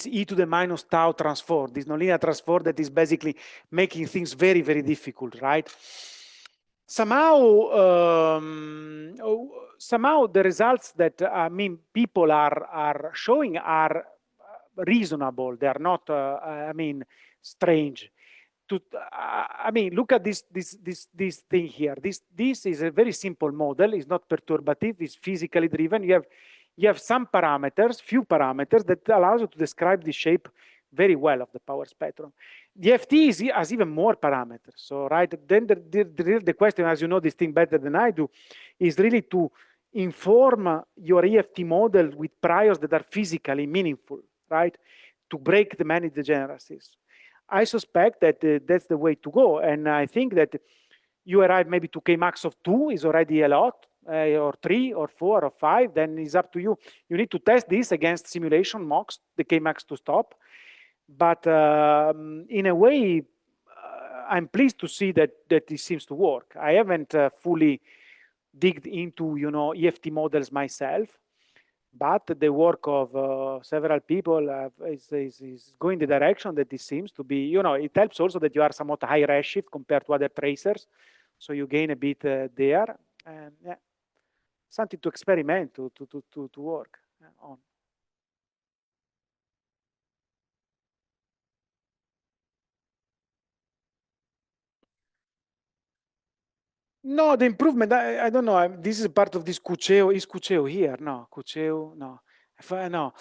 e to the minus tau transform, this nonlinear transform that is basically making things very, very difficult, right? Somehow the results that people are showing are reasonable. They are not, strange. Look at this thing here. This is a very simple model. It's not perturbative. It's physically driven. You have some parameters, few parameters that allows you to describe the shape very well of the power spectrum. The FT has even more parameters. So, right, then the question, as you know this thing better than I do, is really to inform your EFT model with priors that are physically meaningful, right, to break the many degeneracies. I suspect that that's the way to go. And I think that you arrive maybe to Kmax of 2 is already a lot, or 3 or 4 or 5, then it's up to you. You need to test this against simulation mocks, the Kmax to stop. But in a way, I'm pleased to see that it seems to work. I haven't fully digged into EFT models myself, but the work of several people is going the direction that this seems to be. It helps also that you are somewhat high redshift compared to other tracers, so you gain a bit there, and yeah, something to experiment to work on. No, the improvement, I don't know. This is part of this Cuceo. Is Cuceo here? No, Cuceo, no. No.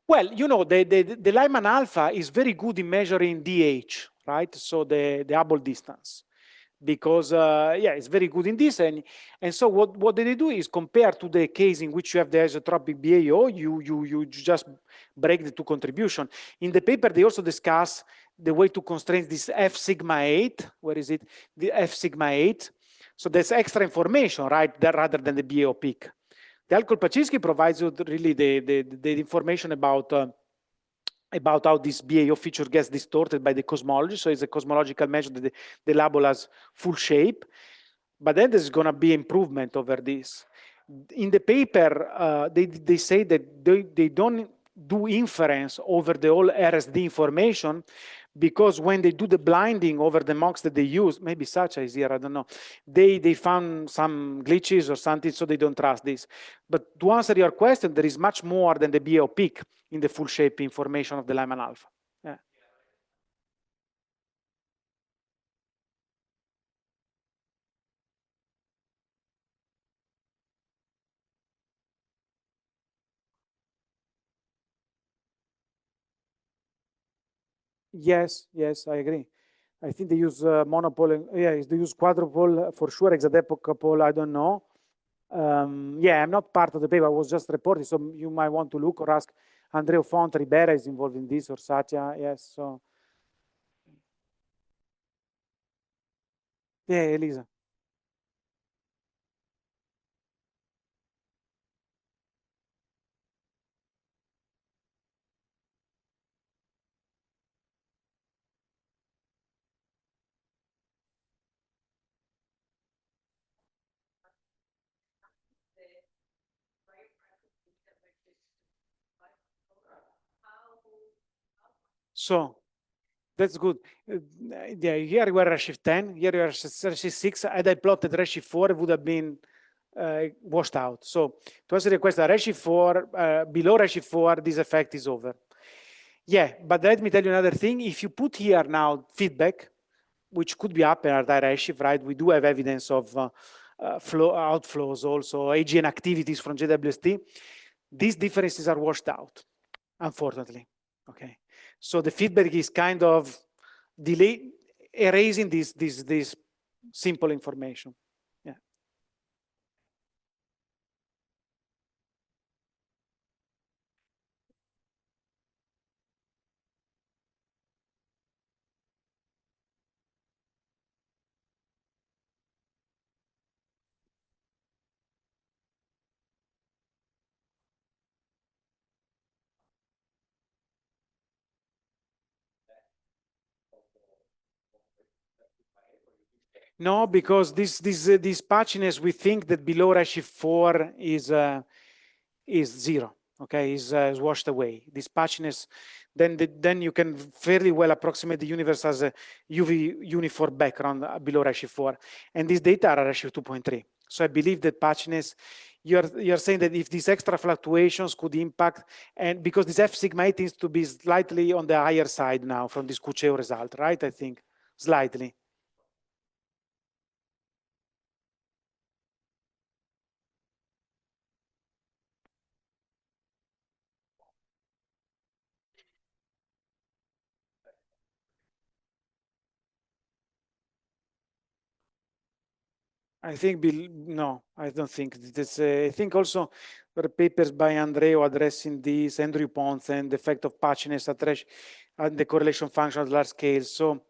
Well, the Lyman-alpha is very good in measuring DH, right? So the Hubble distance. Because, yeah, it's very good in this. And so what they do is compare to the case in which you have the isotropic BAO, you just break the two contribution. In the paper, they also discuss the way to constrain this F sigma 8. Where is it? The F sigma 8. So there's extra information, right, there, rather than the BAO peak. The Al-Kolpachinski provides you really the information about how this BAO feature gets distorted by the cosmology. So it's a cosmological measure that the label has full shape. But then there's going to be improvement over this. In the paper, they say that they don't do inference over the whole RSD information, because when they do the blinding over the mocks that they use, maybe Sacha is here, I don't know, they found some glitches or something, so they don't trust this. But to answer your question, there is much more than the BO peak in the full shape information of the Lyman-alpha. Yeah. Yes, yes, I agree. I think they use monopole. Yeah, they use quadrupole for sure. Hexadecapole, I don't know. Yeah, I'm not part of the paper. I was just reporting, so you might want to look or ask. Andrea Font Ribera is involved in this, or Satya. Yes, so yeah, Elisa. So That's good. Yeah, here you are redshift 10, here you are redshift 6. Had I plotted redshift 4, it would have been washed out. So to answer the question, redshift 4, below redshift 4, this effect is over. Yeah, but let me tell you another thing. If you put here now feedback, which could be up at high redshift, right? We do have evidence of outflows also, AGN activities from JWST. These differences are washed out, unfortunately. Okay, so the feedback is kind of erasing this simple information. Yeah. No, because this patchiness, we think that below redshift 4 is zero. Okay, is washed away. This patchiness, then you can fairly well approximate the universe as a UV uniform background below redshift 4, and these data are redshift 2.3. So I believe that patchiness, you're saying that if these extra fluctuations could impact, and because this F sigma 8 needs to be slightly on the higher side now from this Cuceo result, right? I think slightly. I think, no, I don't think this. I think also there are papers by Andreo addressing this, Andrew Ponce, and the effect of patchiness and the correlation function at large scale. So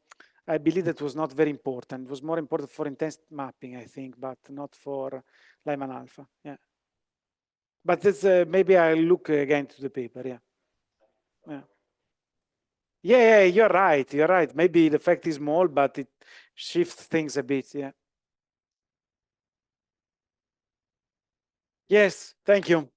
I believe that was not very important. It was more important for intense mapping, I think, but not for Lyman-alpha. Yeah. But this, maybe I'll look again to the paper. Yeah. Yeah. Yeah, you're right. You're right. Maybe the effect is small, but it shifts things a bit. Yeah. Yes. Thank you.